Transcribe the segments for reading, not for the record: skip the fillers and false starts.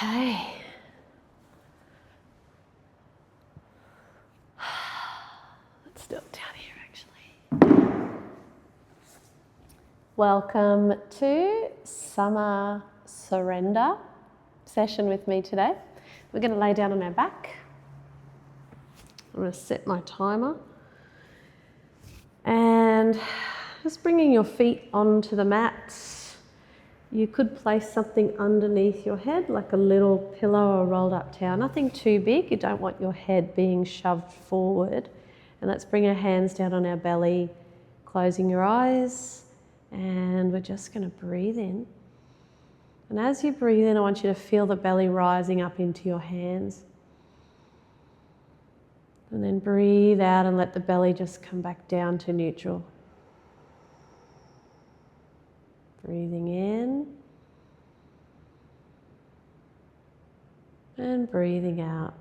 Okay. Let's do it down here actually. Welcome to Summer Surrender session with me today. We're going to lay down on our back. I'm going to set my timer. And just bringing your feet onto the mat. You could place something underneath your head, like a little pillow or rolled up towel. Nothing too big. You don't want your head being shoved forward. And let's bring our hands down on our belly, closing your eyes. And we're just going to breathe in. And as you breathe in, I want you to feel the belly rising up into your hands. And then breathe out and let the belly just come back down to neutral. Breathing in and breathing out.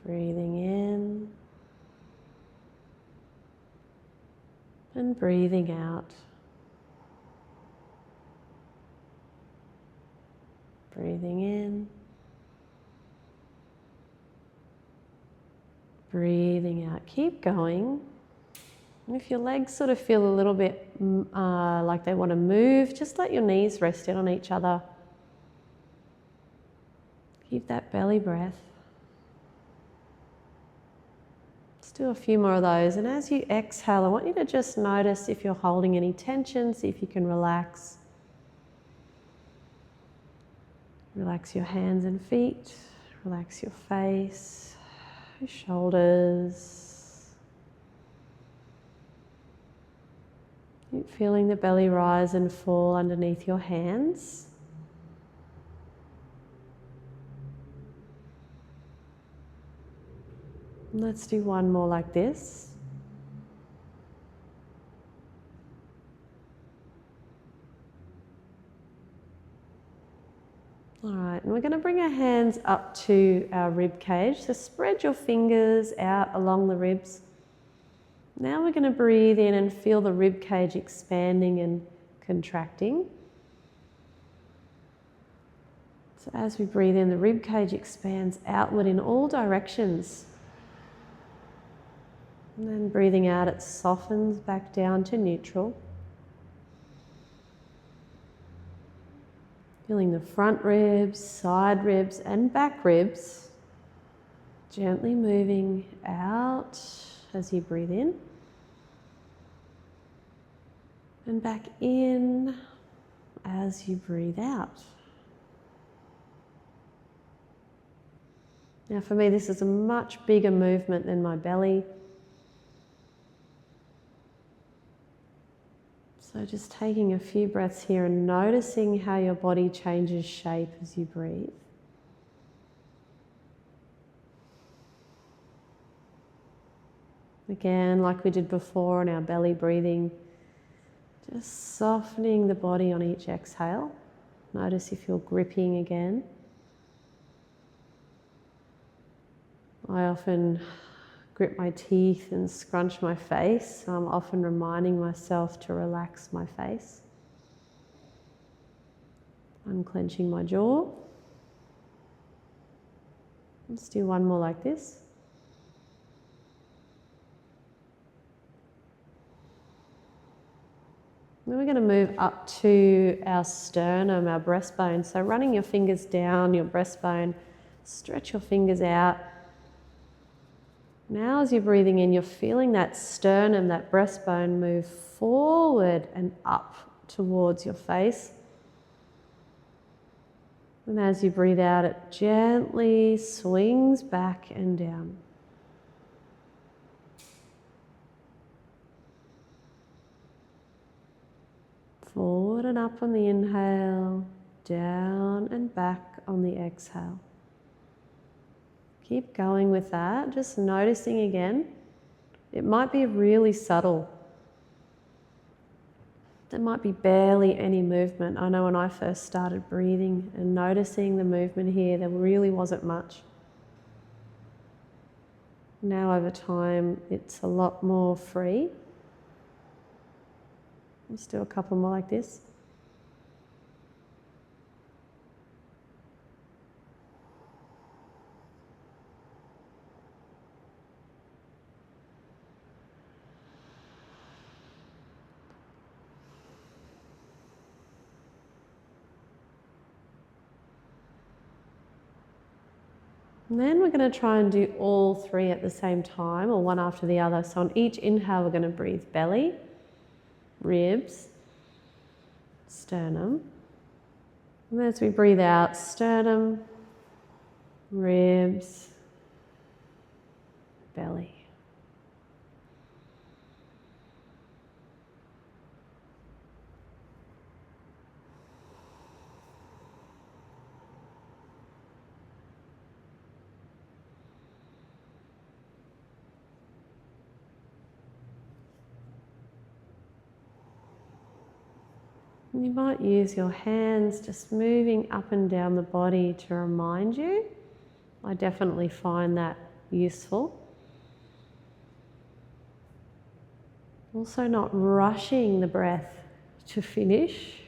Breathing in and breathing out. Breathing in, breathing out. Keep going. If your legs sort of feel a little bit like they want to move, just let your knees rest in on each other. Keep that belly breath. Let's do a few more of those. And as you exhale, I want you to just notice if you're holding any tension, see if you can relax. Relax your hands and feet. Relax your face, your shoulders. Keep feeling the belly rise and fall underneath your hands. And let's do one more like this. All right, and we're going to bring our hands up to our rib cage. So spread your fingers out along the ribs. Now we're going to breathe in and feel the rib cage expanding and contracting. So as we breathe in, the rib cage expands outward in all directions. And then breathing out, it softens back down to neutral. Feeling the front ribs, side ribs, and back ribs gently moving out as you breathe in. And back in as you breathe out. Now for me, this is a much bigger movement than my belly. So just taking a few breaths here and noticing how your body changes shape as you breathe. Again, like we did before in our belly breathing, just softening the body on each exhale. Notice if you're gripping again. I often grip my teeth and scrunch my face. So I'm often reminding myself to relax my face. Unclenching my jaw. Let's do one more like this. Then we're going to move up to our sternum, our breastbone. So running your fingers down your breastbone, stretch your fingers out. Now as you're breathing in, you're feeling that sternum, that breastbone move forward and up towards your face. And as you breathe out, it gently swings back and down. Forward and up on the inhale, down and back on the exhale. Keep going with that, just noticing again. It might be really subtle. There might be barely any movement. I know when I first started breathing and noticing the movement here, there really wasn't much. Now over time, it's a lot more free. Let's do a couple more like this. And then we're going to try and do all three at the same time, or one after the other. So on each inhale, we're going to breathe belly, ribs, sternum. And as we breathe out, sternum, ribs, belly. You might use your hands just moving up and down the body to remind you. I definitely find that useful. Also not rushing the breath to finish.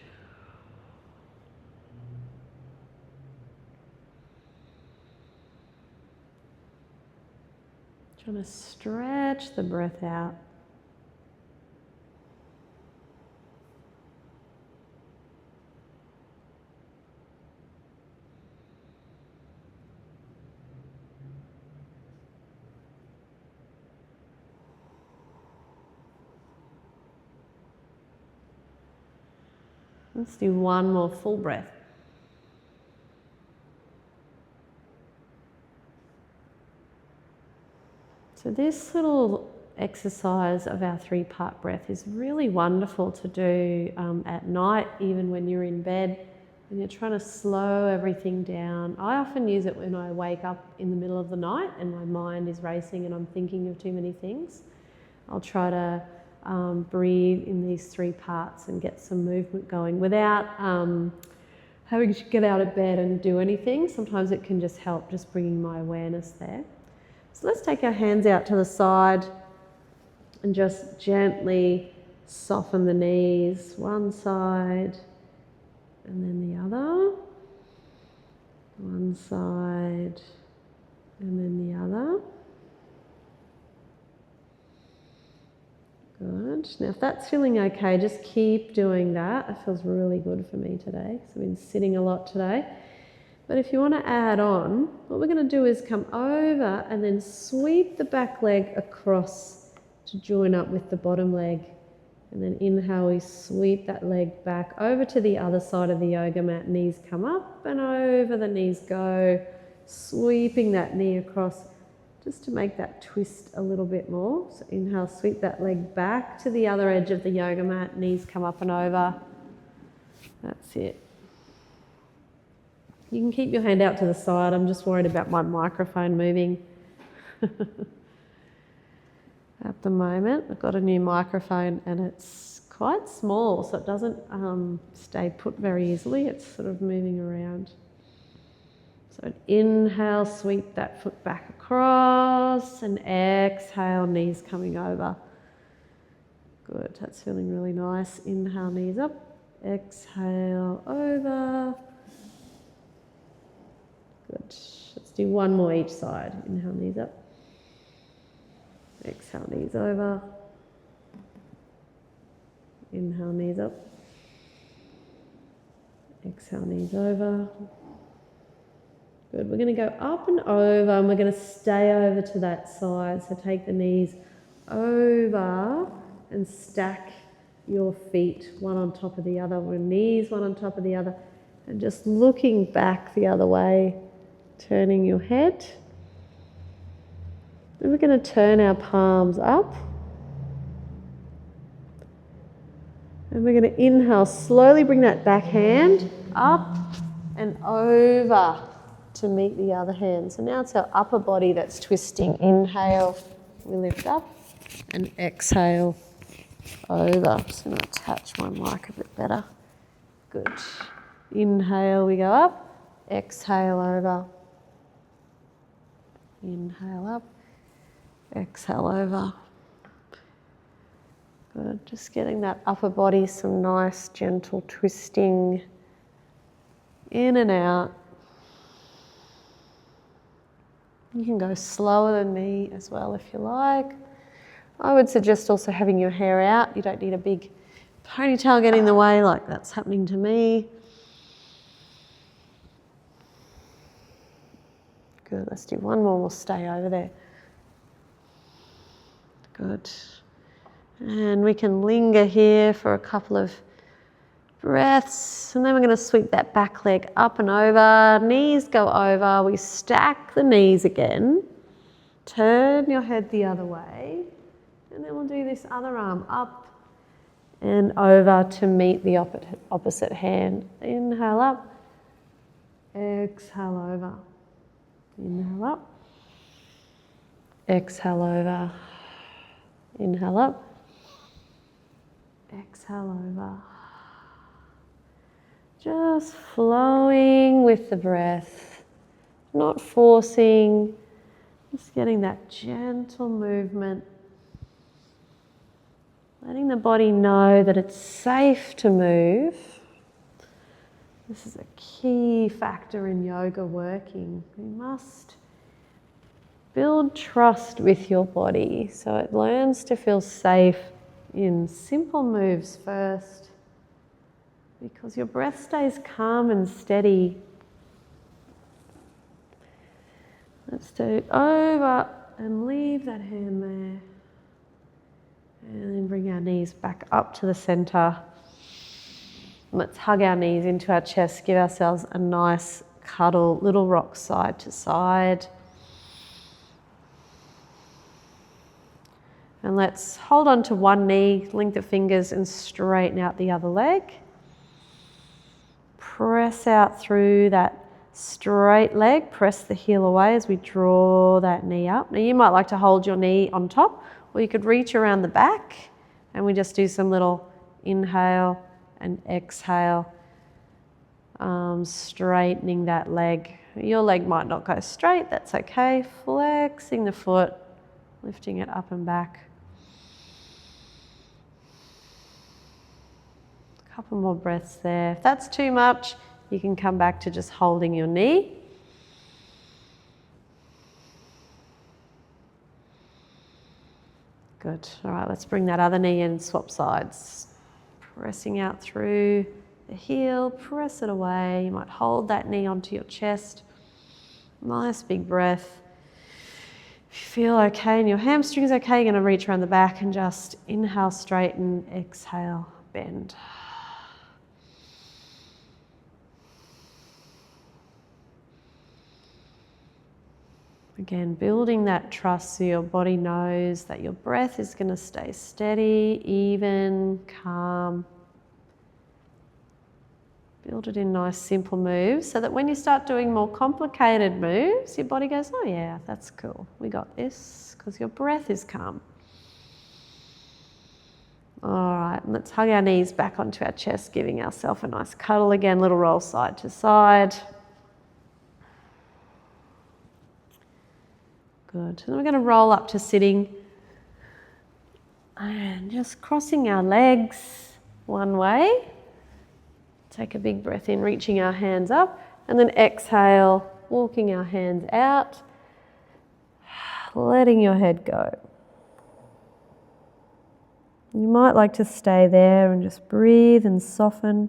Trying to stretch the breath out. Let's do one more full breath. So this little exercise of our 3-part breath is really wonderful to do at night, even when you're in bed and you're trying to slow everything down. I often use it when I wake up in the middle of the night and my mind is racing and I'm thinking of too many things. I'll try to breathe in these 3 parts and get some movement going without having to get out of bed and do anything. Sometimes it can just help just bringing my awareness there. So let's take our hands out to the side and just gently soften the knees, one side and then the other, one side and then the other. Good. Now if that's feeling okay, just keep doing that. It feels really good for me today. So I've been sitting a lot today. But if you want to add on, what we're going to do is come over and then sweep the back leg across to join up with the bottom leg. And then inhale, we sweep that leg back over to the other side of the yoga mat. Knees come up and over, the knees go, sweeping that knee across just to make that twist a little bit more. So inhale, sweep that leg back to the other edge of the yoga mat. Knees come up and over. That's it. You can keep your hand out to the side. I'm just worried about my microphone moving. At the moment, I've got a new microphone and it's quite small, so it doesn't stay put very easily. It's sort of moving around. So inhale, sweep that foot back across, and exhale, knees coming over. Good, that's feeling really nice. Inhale, knees up, exhale, over. Good. Let's do one more each side. Inhale, knees up. Exhale, knees over. Inhale, knees up. Exhale, knees over. Good. We're going to go up and over and we're going to stay over to that side. So take the knees over and stack your feet one on top of the other, or knees one on top of the other, and just looking back the other way, turning your head. Then we're going to turn our palms up. And we're going to inhale, slowly bring that back hand up and over to meet the other hand. So now it's our upper body that's twisting. Inhale, we lift up, and exhale, over. I'm just going to attach my mic a bit better. Good. Inhale, we go up, exhale, over. Inhale up, exhale, over. Good. Just getting that upper body some nice gentle twisting in and out. You can go slower than me as well if you like. I would suggest also having your hair out. You don't need a big ponytail getting in the way like that's happening to me. Good, let's do one more, we'll stay over there. Good. And we can linger here for a couple of breaths, and then we're going to sweep that back leg up and over, knees go over, we stack the knees again, turn your head the other way, and then we'll do this other arm up and over to meet the opposite hand. Inhale up, exhale over, inhale up, exhale over, inhale up, exhale over. Just flowing with the breath, not forcing, just getting that gentle movement, letting the body know that it's safe to move. This is a key factor in yoga working. You must build trust with your body so it learns to feel safe in simple moves first, because your breath stays calm and steady. Let's do over and leave that hand there. And then bring our knees back up to the center. Let's hug our knees into our chest, give ourselves a nice cuddle, little rock side to side. And let's hold on to one knee, link the fingers and straighten out the other leg. Press out through that straight leg, press the heel away as we draw that knee up. Now you might like to hold your knee on top, or you could reach around the back and we just do some little inhale and exhale, straightening that leg. Your leg might not go straight, that's okay. Flexing the foot, lifting it up and back. A couple more breaths there. If that's too much, you can come back to just holding your knee. Good. All right, let's bring that other knee in and swap sides. Pressing out through the heel, press it away. You might hold that knee onto your chest. Nice big breath. If you feel okay and your hamstring's okay, you're going to reach around the back and just inhale, straighten, exhale, bend. Again, building that trust so your body knows that your breath is going to stay steady, even, calm. Build it in nice, simple moves so that when you start doing more complicated moves, your body goes, oh yeah, that's cool. We got this, because your breath is calm. All right, let's hug our knees back onto our chest, giving ourselves a nice cuddle again, little roll side to side. Good. And we're going to roll up to sitting and just crossing our legs one way. Take a big breath in, reaching our hands up, and then exhale, walking our hands out, letting your head go. You might like to stay there and just breathe and soften.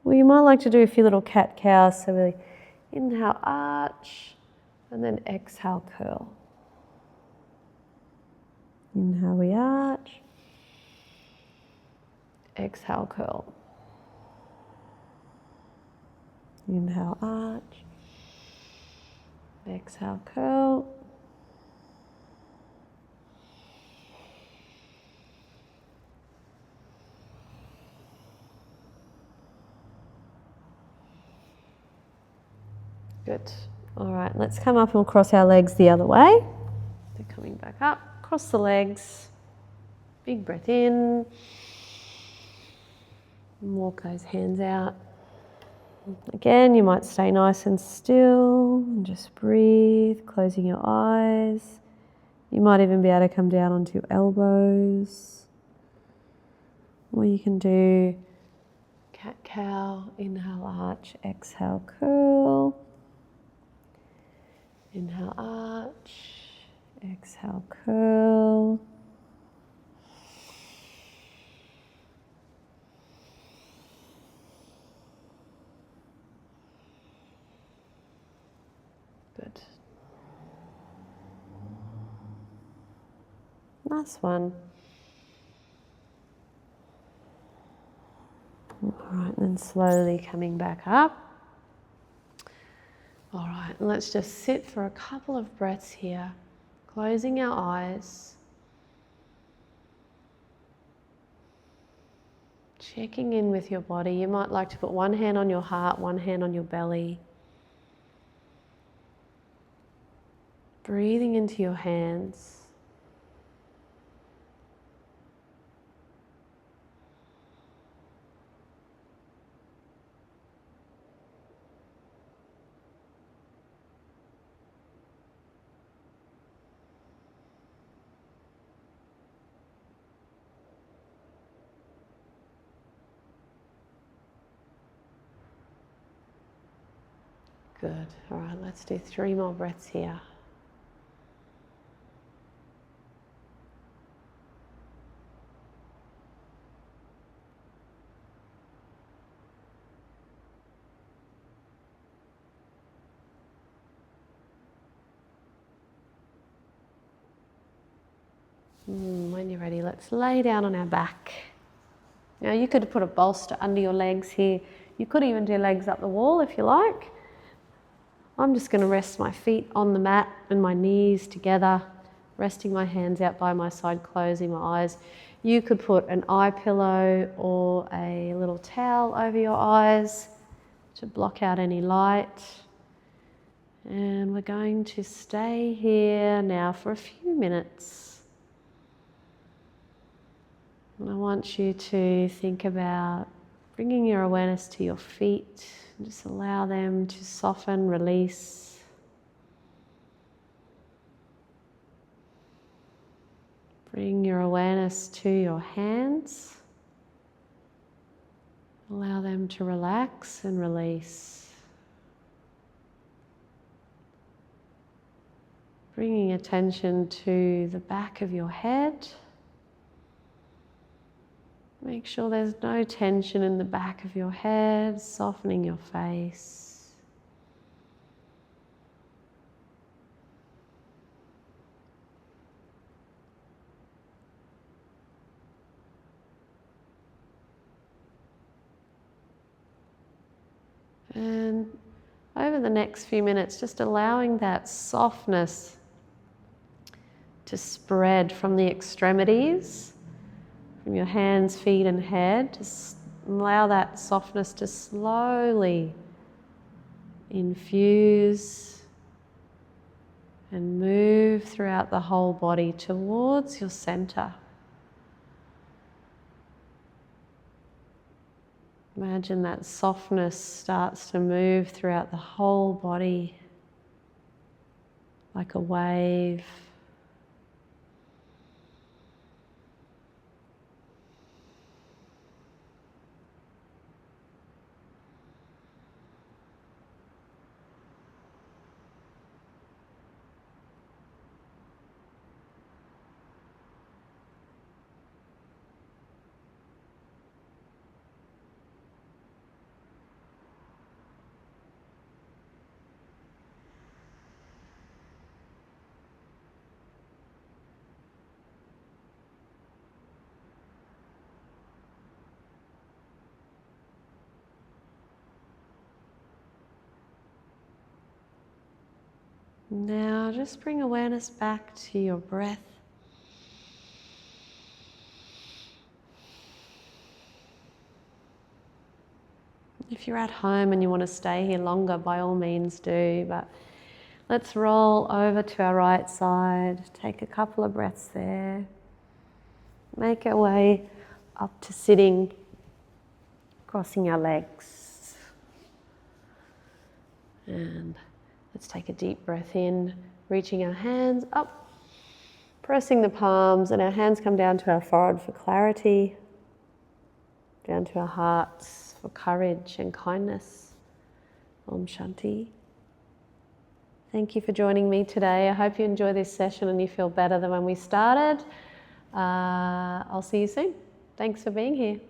Or you might like to do a few little cat-cows. So we inhale, arch, and then exhale, curl. Inhale, we arch. Exhale, curl. Inhale, arch. Exhale, curl. Good. All right, let's come up and we'll cross our legs the other way. So coming back up, cross the legs. Big breath in. And walk those hands out. Again, you might stay nice and still and just breathe, closing your eyes. You might even be able to come down onto your elbows. Or you can do cat-cow, inhale, arch, exhale, curl. Inhale, arch, exhale, curl. Good. Nice one. All right, and then slowly coming back up. All right, and let's just sit for a couple of breaths here, closing our eyes, checking in with your body. You might like to put one hand on your heart, one hand on your belly. Breathing into your hands. Good. All right, let's do 3 more breaths here. When you're ready, let's lay down on our back. Now you could put a bolster under your legs here. You could even do legs up the wall if you like. I'm just going to rest my feet on the mat and my knees together, resting my hands out by my side, closing my eyes. You could put an eye pillow or a little towel over your eyes to block out any light. And we're going to stay here now for a few minutes. And I want you to think about bringing your awareness to your feet. Just allow them to soften, release. Bring your awareness to your hands. Allow them to relax and release. Bringing attention to the back of your head. Make sure there's no tension in the back of your head, softening your face. And over the next few minutes, just allowing that softness to spread from the extremities, from your hands, feet and head. Just allow that softness to slowly infuse and move throughout the whole body towards your center. Imagine that softness starts to move throughout the whole body like a wave. Now just bring awareness back to your breath. If you're at home and you want to stay here longer, by all means do, but let's roll over to our right side. Take a couple of breaths there. Make our way up to sitting, crossing our legs. And let's take a deep breath in, reaching our hands up, pressing the palms, and our hands come down to our forehead for clarity, down to our hearts for courage and kindness. Om Shanti. Thank you for joining me today. I hope you enjoy this session and you feel better than when we started. I'll see you soon. Thanks for being here.